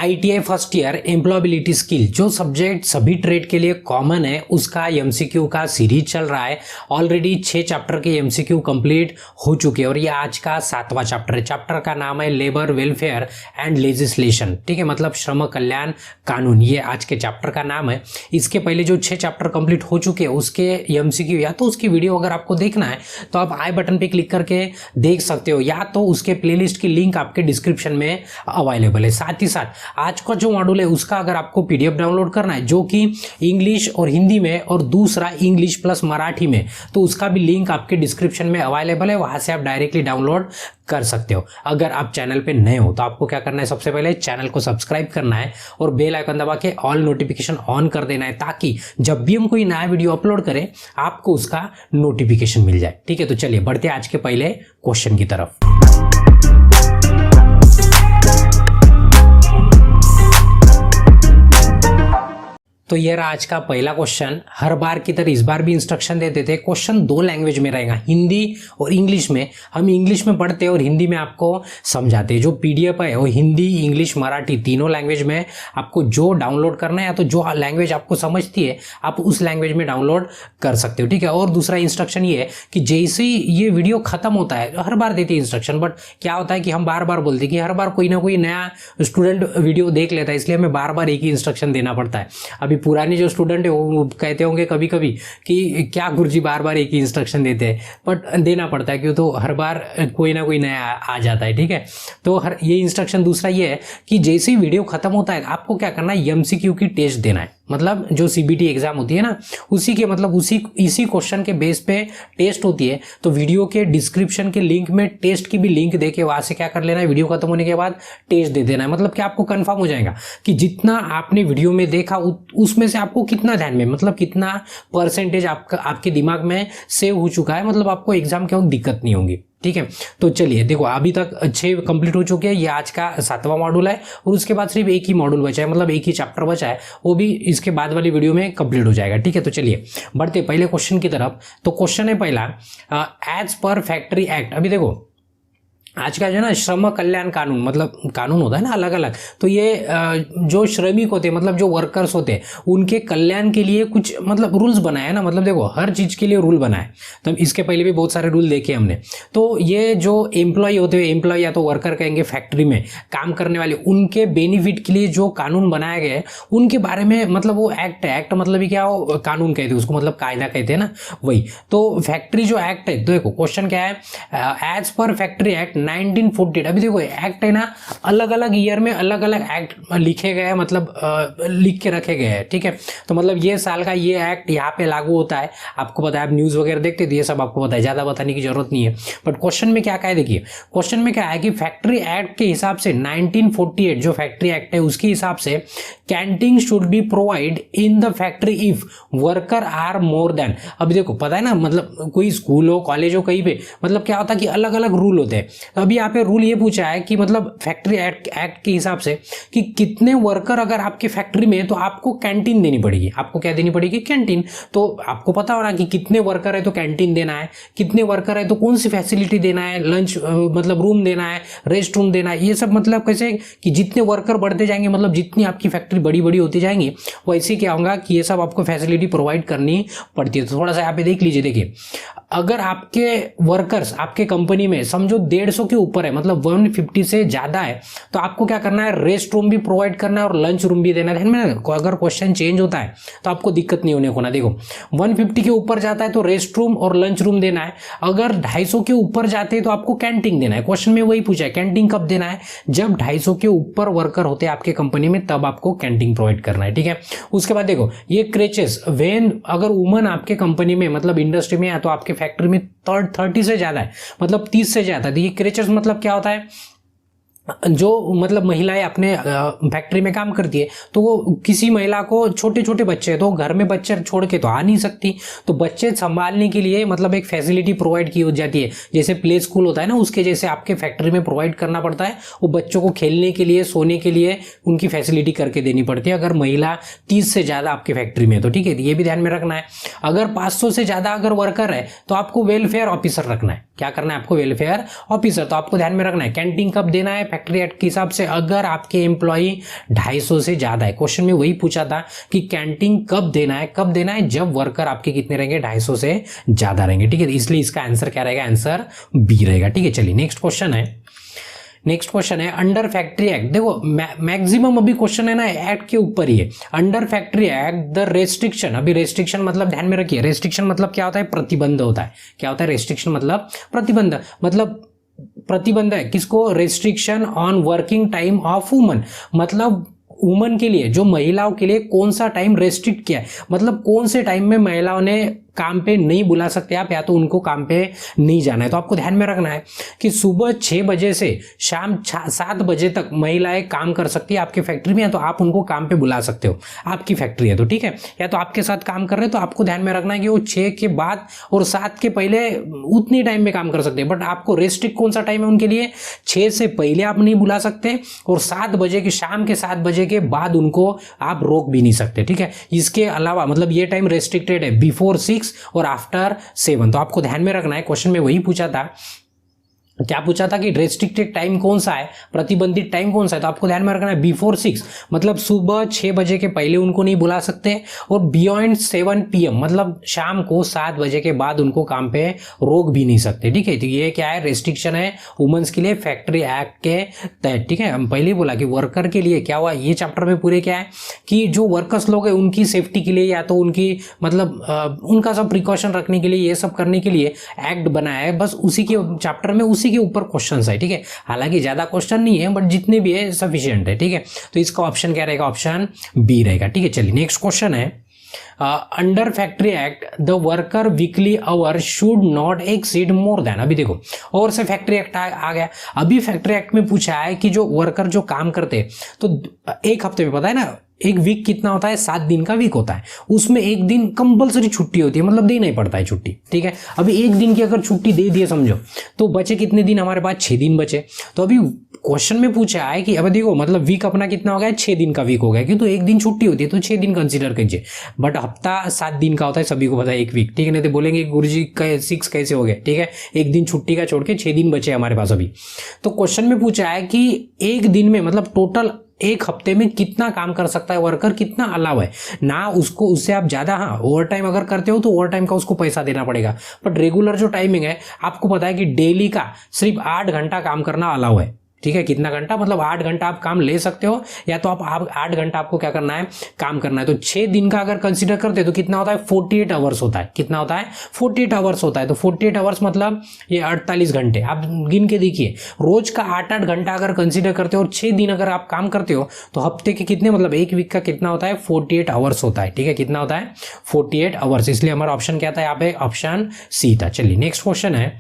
ITI first year employability skill जो subject सभी trade के लिए कॉमन है उसका MCQ का सीरीज चल रहा है। ऑलरेडी 6 चैप्टर के MCQ कंप्लीट हो चुके हैं और ये आज का 7वां चैप्टर है। चैप्टर का नाम है लेबर वेलफेयर एंड लेजिस्लेशन, ठीक है, मतलब श्रम कल्याण कानून, ये आज के चैप्टर का नाम है। इसके पहले जो 6 चैप्टर कंप्लीट हो चुके हैं उसके MCQ या तो उसकी वीडियो अगर आपको देखना है तो आप आई बटन पे क्लिक करके देख सकते हो, या तो उसके प्लेलिस्ट की लिंक आपके डिस्क्रिप्शन में अवेलेबल है। साथ ही साथ आज का जो मॉड्यूल है उसका अगर आपको PDF डाउनलोड करना है जो कि इंग्लिश और हिंदी में और दूसरा इंग्लिश प्लस मराठी में, तो उसका भी लिंक आपके डिस्क्रिप्शन में अवेलेबल है, वहां से आप डायरेक्टली डाउनलोड कर सकते हो। अगर आप चैनल पे नए हो तो आपको क्या करना है, सबसे पहले चैनल को सब्सक्राइब करना है और बेल आइकन दबा के ऑल नोटिफिकेशन ऑन कर देना है, ताकि जब भी हम कोई नया वीडियो अपलोड करें आपको उसका नोटिफिकेशन मिल जाए। ठीक है, तो चलिए बढ़ते हैं आज के पहले क्वेश्चन की तरफ। तो ये रहा आज का पहला क्वेश्चन। हर बार की तरह इस बार भी इंस्ट्रक्शन देते थे, क्वेश्चन 2 लैंग्वेज में रहेगा, हिंदी और इंग्लिश में। हम इंग्लिश में पढ़ते हैं और हिंदी में आपको समझाते हैं। जो PDF है वो हिंदी, इंग्लिश, मराठी तीनों लैंग्वेज में आपको जो डाउनलोड करना है, या तो जो लैंग्वेज आपको समझती है आप उस लैंग्वेज में डाउनलोड कर सकते हो। ठीक है, और दूसरा इंस्ट्रक्शन ये है कि जैसे ही ये वीडियो खत्म होता है, हर बार देते हैं इंस्ट्रक्शन, बट क्या होता है कि हम बार बार बोलते हैं कि हर बार कोई ना कोई नया स्टूडेंट वीडियो देख लेता है, इसलिए हमें बार बार एक ही इंस्ट्रक्शन देना पड़ता है। अभी पुराने जो स्टूडेंट है वो कहते होंगे कभी कभी कि क्या गुरुजी बार बार एक ही इंस्ट्रक्शन देते हैं, बट देना पड़ता है क्यों, तो हर बार कोई ना कोई नया आ जाता है। ठीक है, तो ये इंस्ट्रक्शन। दूसरा ये है कि जैसे ही वीडियो खत्म होता है आपको क्या करना है, MCQ की टेस्ट देना है। मतलब जो CBT एग्जाम होती है ना, उसी के मतलब इसी क्वेश्चन के बेस पे टेस्ट होती है। तो वीडियो के डिस्क्रिप्शन के लिंक में टेस्ट की भी लिंक देके वहां से क्या कर लेना है, वीडियो खत्म होने के बाद टेस्ट दे देना है। मतलब कि आपको कंफर्म हो जाएगा कि जितना आपने वीडियो में देखा उसमें से आपको कितना ध्यान में, मतलब कितना परसेंटेज आपके दिमाग में सेव हो चुका है, मतलब आपको एग्जाम के वक्त दिक्कत नहीं होगी। ठीक है, तो चलिए देखो अभी तक 6 कंप्लीट हो चुके हैं, ये आज का 7वां मॉड्यूल है और उसके बाद सिर्फ एक ही मॉड्यूल बचा है, मतलब एक ही चैप्टर बचा है, वो भी इसके बाद वाली वीडियो में कंप्लीट हो जाएगा। ठीक है, तो चलिए बढ़ते पहले क्वेश्चन की तरफ। तो क्वेश्चन है पहला, एज पर फैक्ट्री एक्ट। अभी देखो आज का जो है ना श्रम कल्याण कानून, मतलब कानून होता है ना अलग अलग, तो ये जो श्रमिक होते हैं, मतलब जो वर्कर्स होते हैं, उनके कल्याण के लिए कुछ मतलब रूल्स बनाए ना। मतलब देखो हर चीज के लिए रूल बनाए, तो इसके पहले भी बहुत सारे रूल देखे हमने। तो ये जो एम्प्लॉय होते हैं, एम्प्लॉय या तो वर्कर कहेंगे, फैक्ट्री में काम करने वाले, उनके बेनिफिट के लिए जो कानून बनाए गए उनके बारे में, मतलब वो एक्ट है। एक्ट मतलब क्या हो, कानून कहते हैं उसको, मतलब कायदा कहते हैं ना, वही। तो फैक्ट्री जो एक्ट है, देखो क्वेश्चन क्या है, एज पर फैक्ट्री एक्ट 1948। अभी देखो एक्ट है ना, अलग अलग ईयर में अलग अलग एक्ट लिखे गए हैं, मतलब लिख के रखे गए हैं। ठीक है, तो मतलब ये साल का ये एक्ट यहाँ पे लागू होता है। आपको पता है, आप न्यूज वगैरह देखते थे, ये सब आपको पता है, ज्यादा बताने की जरूरत नहीं है। बट क्वेश्चन में क्या है, देखिए क्वेश्चन में क्या है कि फैक्ट्री एक्ट के हिसाब से 1948 जो फैक्ट्री एक्ट है उसके हिसाब से canteen should be provide in the factory if worker are more than. अभी देखो पता है ना, मतलब कोई स्कूल हो, कॉलेज हो, कहीं पे मतलब क्या होता है कि अलग अलग रूल होते हैं। तो अभी यहाँ पे रूल ये पूछा है कि मतलब फैक्ट्री एक्ट के हिसाब से कि कितने वर्कर अगर आपके फैक्ट्री में है तो आपको कैंटीन देनी पड़ेगी। आपको क्या देनी पड़ेगी, कैंटीन। तो आपको पता होना कि कितने वर्कर है तो कैंटीन देना है, कितने वर्कर है तो कौन सी फैसिलिटी देना है, लंच मतलब रूम देना है, रेस्ट रूम देना है, ये सब मतलब कैसे कि जितने वर्कर बढ़ते जाएंगे, मतलब जितनी आपकी फैक्ट्री बड़ी बड़ी होती जाएंगी वैसे क्या होगा कि ये सब आपको फैसिलिटी प्रोवाइड करनी पड़ती है। तो थोड़ा सा यहाँ पे देख लीजिए, देखिए अगर आपके वर्कर्स आपके कंपनी में समझो 150 के ऊपर है, मतलब 150 से ज्यादा है, तो आपको क्या करना है, रेस्ट रूम भी प्रोवाइड करना है और लंच रूम भी देना है। अगर क्वेश्चन चेंज होता है तो आपको दिक्कत नहीं होने को ना। देखो 150 के ऊपर जाता है तो रेस्ट रूम और लंच रूम देना है, अगर 250 के ऊपर जाते हैं तो आपको कैंटीन देना है। क्वेश्चन में वही पूछा है, कैंटीन कब देना है, जब 250 के ऊपर वर्कर होते हैं आपके कंपनी में, तब आपको कैंटीन प्रोवाइड करना है। ठीक है, उसके बाद देखो ये क्रेचेस वेन, अगर वुमन आपके कंपनी में मतलब इंडस्ट्री में है तो आपके फैक्ट्री में 30 से ज्यादा है, मतलब 30 से ज्यादा। ये क्रेचर्स मतलब क्या होता है, जो मतलब महिलाएं अपने फैक्ट्री में काम करती है, तो वो किसी महिला को छोटे छोटे बच्चे हैं तो घर में बच्चे छोड़ के तो आ नहीं सकती, तो बच्चे संभालने के लिए मतलब एक फैसिलिटी प्रोवाइड की हो जाती है, जैसे प्ले स्कूल होता है ना, उसके जैसे आपके फैक्ट्री में प्रोवाइड करना पड़ता है। वो बच्चों को खेलने के लिए, सोने के लिए उनकी फैसिलिटी करके देनी पड़ती है, अगर महिला 30 से ज्यादा आपकी फैक्ट्री में। तो ठीक है, ये भी ध्यान में रखना है। अगर 500 से ज्यादा अगर वर्कर है तो आपको वेलफेयर ऑफिसर रखना है। क्या करना है आपको, वेलफेयर ऑफिसर। तो आपको ध्यान में रखना है कैंटीन कब देना है, फैक्ट्री एक्ट के हिसाब से अगर आपके एम्प्लॉय 250 से ज़्यादा है, क्वेश्चन में वही पूछा था कि कैंटीन कब देना है, जब वर्कर आपके कितने रहेंगे, 250 से ज़्यादा रहेंगे, ठीक है। इसलिए इसका आंसर क्या रहेगा, आंसर बी रहेगा, ठीक है। चलिए नेक्स्ट क्वेश्चन है अंडर फैक्ट्री एक्ट। देखो मैक्सिमम अभी क्वेश्चन है ना एक्ट के ऊपर ही है। Under factory act the restriction, अभी रेस्ट्रिक्शन मतलब ध्यान में रखिए, रेस्ट्रिक्शन मतलब क्या होता है, प्रतिबंध होता है। क्या होता है रेस्ट्रिक्शन मतलब प्रतिबंध, मतलब प्रतिबंध है किसको, restriction on working time of woman, मतलब वुमन के लिए, जो महिलाओं के लिए कौन सा टाइम रेस्ट्रिक्ट किया है, मतलब कौन से टाइम में महिलाओं ने काम पे नहीं बुला सकते आप, या तो उनको काम पे नहीं जाना है। तो आपको ध्यान में रखना है कि सुबह 6 बजे से शाम 7 बजे तक महिलाएं काम कर सकती है आपकी फैक्ट्री में, या तो आप उनको काम पे बुला सकते हो, आपकी फैक्ट्री है तो, ठीक है। या तो आपके साथ काम कर रहे हैं तो आपको ध्यान में रखना है कि वो 6 के बाद और 7 के पहले उतनी टाइम में काम कर सकते हैं, बट आपको रेस्ट्रिक्ट कौन सा टाइम है उनके लिए, 6 से पहले आप नहीं बुला सकते और 7 बजे के शाम के 7 बजे के बाद उनको आप रोक भी नहीं सकते, ठीक है। इसके अलावा मतलब ये टाइम रेस्ट्रिक्टेड है बिफोर 6 और आफ्टर 7। तो आपको ध्यान में रखना है, क्वेश्चन में वही पूछा था, क्या पूछा था कि रेस्ट्रिक्टेड टाइम कौन सा है, प्रतिबंधित टाइम कौन सा है, तो आपको ध्यान में रखना है बिफोर 6 मतलब सुबह 6 बजे के पहले उनको नहीं बुला सकते, और बियॉन्ड 7 PM मतलब शाम को 7 बजे के बाद उनको काम पे रोक भी नहीं सकते, ठीक है। तो ये क्या है, रेस्ट्रिक्शन है वुमेन्स के लिए फैक्ट्री एक्ट के तहत, ठीक है। हम पहले ही बोला कि वर्कर के लिए क्या हुआ, ये चैप्टर में पूरे क्या है कि जो वर्कर्स लोग हैं उनकी सेफ्टी के लिए, या तो उनकी मतलब उनका सब प्रिकॉशन रखने के लिए, ये सब करने के लिए एक्ट बनाया है, बस उसी के चैप्टर में उसी के ऊपर क्वेश्चंस है, ठीक है। हालांकि ज्यादा क्वेश्चन नहीं है, बट जितने भी है सफिशिएंट है, ठीक है। तो इसका ऑप्शन क्या रहेगा, ऑप्शन बी रहेगा, ठीक है। चलिए नेक्स्ट क्वेश्चन है under factory act the worker weekly hour should not exceed more than, अभी देखो और से फैक्ट्री एक्ट आ गया। अभी फैक्ट्री एक्ट में पूछा है कि जो वर्कर जो काम करते हैं तो एक हफ्ते में, पता है ना एक वीक कितना होता है, 7 दिन का वीक होता है, उसमें एक दिन कंपलसरी छुट्टी होती है, मतलब देना ही पड़ता है छुट्टी, ठीक है। अभी एक दिन की अगर छुट्टी दे दिए समझो, तो बचे कितने दिन हमारे पास, 6 दिन बचे। तो अभी क्वेश्चन में पूछा है कि अब देखो मतलब वीक अपना कितना हो गया, 6 दिन का वीक हो गया, क्यों तो एक दिन छुट्टी होती है तो 6 दिन कंसीडर कीजिए, बट हफ्ता 7 दिन का होता है, सभी को पता है एक वीक, ठीक है। नहीं तो बोलेंगे गुरुजी 6 कैसे हो गए, ठीक है, एक दिन छुट्टी का छोड़ के 6 दिन बचे हमारे पास अभी। तो क्वेश्चन में पूछा है कि एक दिन में मतलब टोटल एक हफ्ते में कितना काम कर सकता है वर्कर, कितना अलाव है ना, उसको उससे आप ज्यादा, हाँ ओवर टाइम अगर करते हो तो ओवर टाइम का उसको पैसा देना पड़ेगा, बट रेगुलर जो टाइमिंग है आपको पता है कि डेली का सिर्फ 8 घंटा काम करना अलाव है, ठीक है। कितना घंटा, मतलब 8 घंटा आप काम ले सकते हो, या तो आप 8 घंटा आपको क्या करना है, काम करना है। तो 6 दिन का अगर कंसीडर करते हो तो कितना होता है, 48 आवर्स होता है। कितना होता है, 48 आवर्स होता है। तो 48 आवर्स मतलब ये 48 घंटे, आप गिन के देखिए, रोज का 8-8 घंटा अगर कंसीडर करते हो और 6 दिन अगर आप काम करते हो तो हफ्ते के कितने, मतलब एक वीक का कितना होता है, 48 आवर्स होता है, ठीक है। कितना होता है, 48 आवर्स। इसलिए हमारा ऑप्शन क्या था यहाँ पे, ऑप्शन सी था। चलिए नेक्स्ट क्वेश्चन है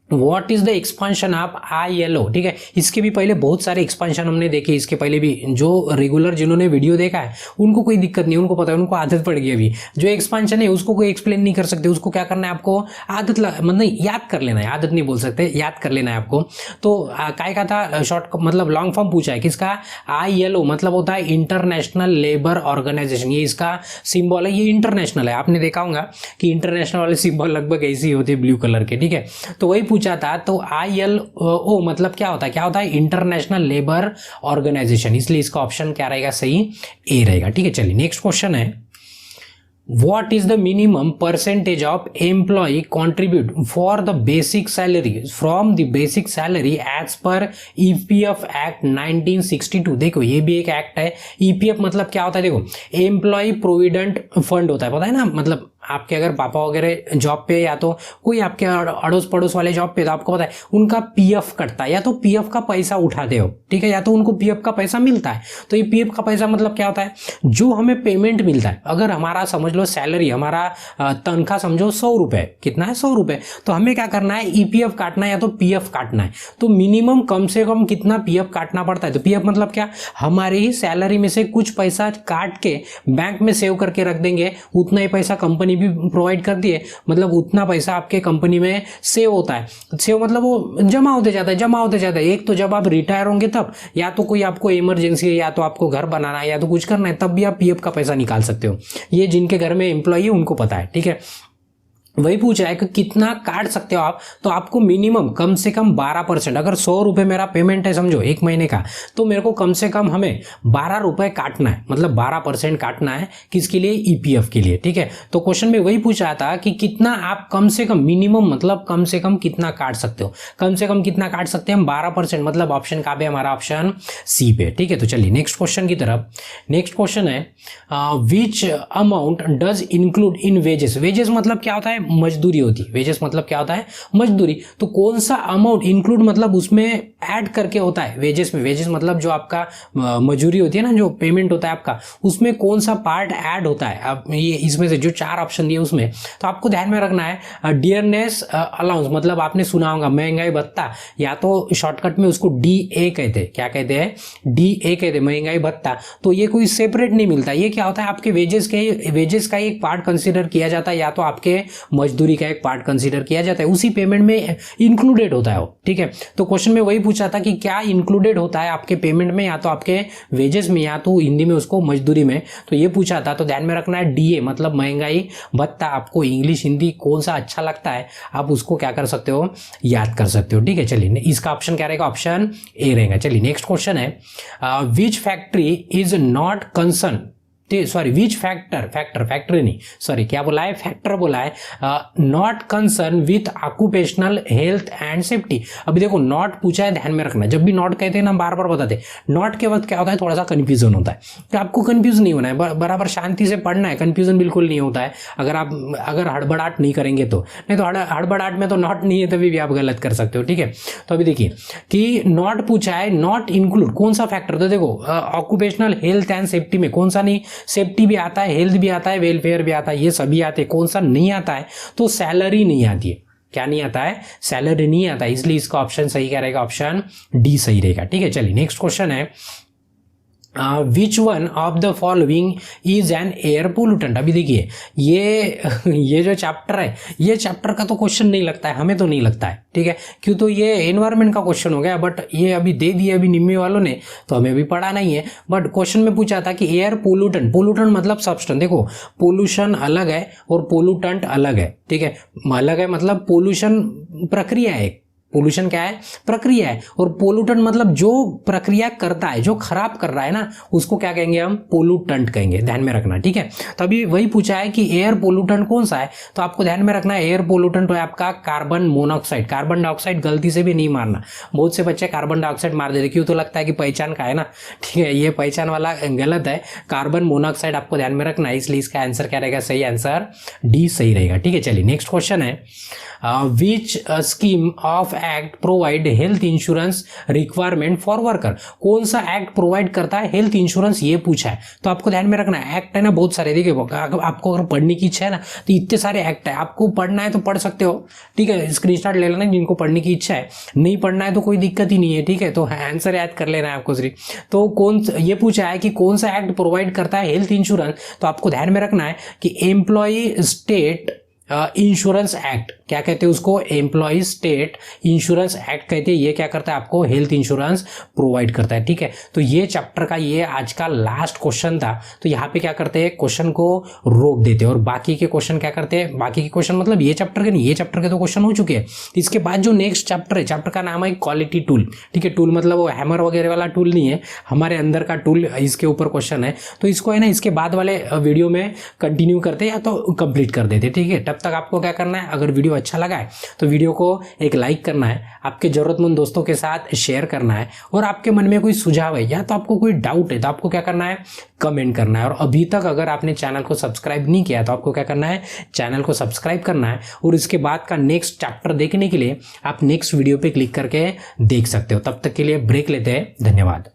what is the expansion of ILO, ठीक है। इसके भी पहले बहुत सारे एक्सपांशन हमने देखे, इसके पहले भी जो रेगुलर जिन्होंने वीडियो देखा है उनको कोई दिक्कत नहीं, उनको पता है, उनको आदत पड़ गई। अभी जो एक्सपांशन है उसको कोई एक्सप्लेन नहीं कर सकते, उसको क्या करना है आपको आदत मतलब याद कर लेना है, आदत नहीं बोल सकते, याद कर लेना है आपको। तो काय का था शॉर्ट मतलब लॉन्ग फॉर्म पूछा है किसका, ILO मतलब होता है इंटरनेशनल लेबर ऑर्गेनाइजेशन, ये इसका सिंबल है, ये इंटरनेशनल है। आपने देखा होगा कि इंटरनेशनल वाले सिंबल लगभग ऐसे ही होते हैं ब्लू कलर के, ठीक है। तो वही पूछा था, तो ILO मतलब क्या होता है इंटरनेशनल लेबर ऑर्गेनाइजेशन, इसलिए इसका ऑप्शन क्या रहेगा, सही ए रहेगा, ठीक है। चलिए नेक्स्ट क्वेश्चन है What is the minimum percentage of employee contribute for the basic salary from the basic salary as per EPF Act 1962? देखो ये भी एक एक्ट है। EPF मतलब क्या होता है, देखो एम्प्लॉय प्रोविडेंट फंड होता है, पता है ना, मतलब आपके अगर पापा वगैरह जॉब पे या तो कोई आपके अड़ोस पड़ोस वाले जॉब पे, तो आपको पता है उनका PF कटता है, या तो PF का पैसा उठाते हो, ठीक है, या तो उनको PF का पैसा मिलता है। तो ये PF का पैसा मतलब क्या होता है, जो हमें पेमेंट मिलता है, अगर हमारा समझ लो सैलरी, हमारा तनख्वाह समझो 100 रुपए, कितना है 100 रुपए, तो हमें क्या करना है, EPF काटना है या तो PF काटना है। तो मिनिमम कम से कम कितना PF काटना पड़ता है, तो PF मतलब क्या, हमारी ही सैलरी में से कुछ पैसा काट के बैंक में सेव करके रख देंगे, उतना ही पैसा कंपनी भी प्रोवाइड करती है, मतलब उतना पैसा आपके कंपनी में सेव होता है। सेव मतलब वो जमा होते जाता है। एक तो जब आप रिटायर होंगे तब, या तो कोई आपको इमरजेंसी है, या तो आपको घर बनाना है, या तो कुछ करना है, तब भी आप PF का पैसा निकाल सकते हो। ये जिनके घर में एम्प्लॉय है उनको पता है, ठीक है। वही पूछा है कि कितना काट सकते हो आप, तो आपको मिनिमम कम से कम 12%, अगर 100 रुपये मेरा पेमेंट है समझो एक महीने का, तो मेरे को कम से कम हमें 12 रुपये काटना है, मतलब 12% काटना है किसके लिए, ईपीएफ के लिए, ठीक है। तो क्वेश्चन में वही पूछा था कि कितना आप कम से कम, मिनिमम मतलब कम से कम कितना काट सकते हो, कम से कम कितना काट सकते हैं हम 12%, मतलब ऑप्शन कहाँ पे, हमारा ऑप्शन सी पे, ठीक है। तो चलिए नेक्स्ट क्वेश्चन की तरफ। नेक्स्ट क्वेश्चन है विच amount does include in wages. Wages मतलब क्या होता है, मजदूरी होती है। वेजेस मतलब क्या होता है, मजदूरी। तो कौन सा अमाउंट इंक्लूड मतलब उसमें ऐड करके होता है वेजेस में। वेजेस मतलब जो आपका मजदूरी होती है ना, जो पेमेंट होता है आपका, उसमें कौन सा पार्ट ऐड होता है। अब ये इसमें से जो 4 ऑप्शन दिए उसमें, तो आपको ध्यान में रखना है डियरनेस अलाउंस, मतलब आपने सुना होगा महंगाई भत्ता, या तो शॉर्टकट में उसको DA कहते हैं। क्या कहते हैं, DA कहते हैं, महंगाई भत्ता। तो ये कोई सेपरेट नहीं मिलता, ये क्या होता है, आपके वेजेस का एक पार्ट कंसीडर किया जाता है, या तो आपके मजदूरी का एक पार्ट कंसीडर किया जाता है, उसी पेमेंट में इंक्लूडेड होता है वो, ठीक है। तो क्वेश्चन में वही पूछा था कि क्या इंक्लूडेड होता है आपके पेमेंट में, या तो आपके वेजेस में, या तो हिंदी में उसको मजदूरी में, तो ये पूछा था। तो ध्यान में रखना है DA मतलब महंगाई भत्ता। आपको इंग्लिश हिंदी कौन सा अच्छा लगता है, आप उसको क्या कर सकते हो, याद कर सकते हो, ठीक है। चलिए इसका ऑप्शन क्या रहेगा, ऑप्शन ए रहेगा। चलिए नेक्स्ट क्वेश्चन है which factory is not concern, sorry which factory नहीं, सॉरी क्या बोला है, फैक्टर बोला है, not concern with occupational health and safety. अभी देखो नॉट पूछा है, ध्यान में रखना, जब भी नॉट कहते हैं ना, बार बार बताते, नॉट के वक्त क्या होता है, थोड़ा सा कंफ्यूजन होता है। तो आपको कंफ्यूज नहीं होना है, बराबर शांति से पढ़ना है, कंफ्यूजन बिल्कुल नहीं होता है। अगर हड़बड़ाहट नहीं करेंगे तो, नहीं तो हड़बड़ाहट में तो नॉट नहीं है, तभी भी आप गलत कर सकते हो, ठीक है। तो अभी देखिए कि नॉट पूछा है, नॉट इंक्लूड कौन सा फैक्टर, तो देखो ऑक्यूपेशनल हेल्थ एंड सेफ्टी में कौन सा नहीं, सेफ्टी भी आता है, हेल्थ भी आता है, वेलफेयर भी आता है, ये सभी आते हैं। कौन सा नहीं आता है, तो सैलरी नहीं आती है। क्या नहीं आता है, सैलरी नहीं आता है, इसलिए इसका ऑप्शन सही क्या रहेगा, ऑप्शन डी सही रहेगा, ठीक है। चलिए नेक्स्ट क्वेश्चन है which one of the following is an air pollutant. अभी देखिए ये जो चैप्टर है, ये चैप्टर का तो क्वेश्चन नहीं लगता है, हमें तो नहीं लगता है, ठीक है, क्यों, तो ये एनवायरनमेंट का क्वेश्चन हो गया, बट ये अभी दे दिया अभी निम्मे वालों ने, तो हमें भी पढ़ा नहीं है। बट क्वेश्चन में पूछा था कि एयर पोल्यूटेंट, पोल्यूटेंट मतलब सब्सटेंस। देखो पोल्यूशन अलग है और पोल्यूटेंट अलग है, ठीक है, अलग है मतलब पोल्यूशन प्रक्रिया है, पोल्यूशन क्या है, प्रक्रिया है, और पोल्यूटेंट मतलब जो प्रक्रिया करता है, जो खराब कर रहा है ना, उसको क्या कहेंगे हम, पोल्यूटेंट कहेंगे, ध्यान में रखना, ठीक है। तो अभी वही पूछा है कि एयर पोल्यूटेंट कौन सा है, तो आपको ध्यान में रखना है एयर पोल्यूटेंट है आपका कार्बन मोनोऑक्साइड। कार्बन डाइऑक्साइड गलती से भी नहीं मारना, बहुत से बच्चे कार्बन डाइऑक्साइड मार देते, क्यों, तो लगता है कि पहचान का है ना, ठीक है, ये पहचान वाला गलत है, कार्बन मोनोऑक्साइड आपको ध्यान में रखना है, इसलिए इसका आंसर क्या रहेगा, सही आंसर डी सही रहेगा, ठीक है। चलिए नेक्स्ट क्वेश्चन है विच scheme of act provide health insurance requirement for worker. कौन सा एक्ट प्रोवाइड करता है हेल्थ इंश्योरेंस, ये पूछा है। तो आपको ध्यान में रखना है, एक्ट है ना बहुत सारे, देखिए आपको अगर पढ़ने की इच्छा है ना, तो इतने सारे एक्ट है, आपको पढ़ना है तो पढ़ सकते हो, ठीक है, स्क्रीनशॉट ले लेना जिनको पढ़ने की इच्छा है, नहीं पढ़ना है तो कोई दिक्कत ही नहीं है, ठीक है। तो आंसर याद कर लेना है आपको सिर्फ। तो ये पूछा है कि कौन सा एक्ट प्रोवाइड करता है हेल्थ इंश्योरेंस, तो आपको ध्यान में रखना है कि एम्प्लॉय स्टेट इंश्योरेंस एक्ट, क्या कहते हैं उसको, एम्प्लॉय स्टेट इंश्योरेंस एक्ट कहते हैं। ये क्या करता है, आपको हेल्थ इंश्योरेंस प्रोवाइड करता है, ठीक है। तो ये चैप्टर का ये आज का लास्ट क्वेश्चन था। तो यहाँ पे क्या करते हैं, क्वेश्चन को रोक देते हैं और बाकी के क्वेश्चन क्या करते हैं, बाकी के क्वेश्चन मतलब ये चैप्टर के नहीं, ये चैप्टर के तो क्वेश्चन हो चुके हैं। इसके बाद जो नेक्स्ट चैप्टर है, चैप्टर का नाम है क्वालिटी टूल, ठीक है। टूल मतलब वो हैमर वगैरह वाला टूल नहीं है, हमारे अंदर का टूल, इसके ऊपर क्वेश्चन है। तो इसको है ना, इसके बाद वाले वीडियो में कंटिन्यू करते या तो कंप्लीट कर देते, ठीक है। तब तक आपको क्या करना है, अगर वीडियो अच्छा लगा है तो वीडियो को एक लाइक करना है, आपके जरूरतमंद दोस्तों के साथ शेयर करना है, और आपके मन में कोई सुझाव है या तो आपको कोई डाउट है तो आपको क्या करना है, कमेंट करना है। और अभी तक अगर आपने चैनल को सब्सक्राइब नहीं किया तो आपको क्या करना है, चैनल को सब्सक्राइब करना है। और इसके बाद का नेक्स्ट चैप्टर देखने के लिए आप नेक्स्ट वीडियो पे क्लिक करके देख सकते हो। तब तक के लिए ब्रेक लेते हैं, धन्यवाद।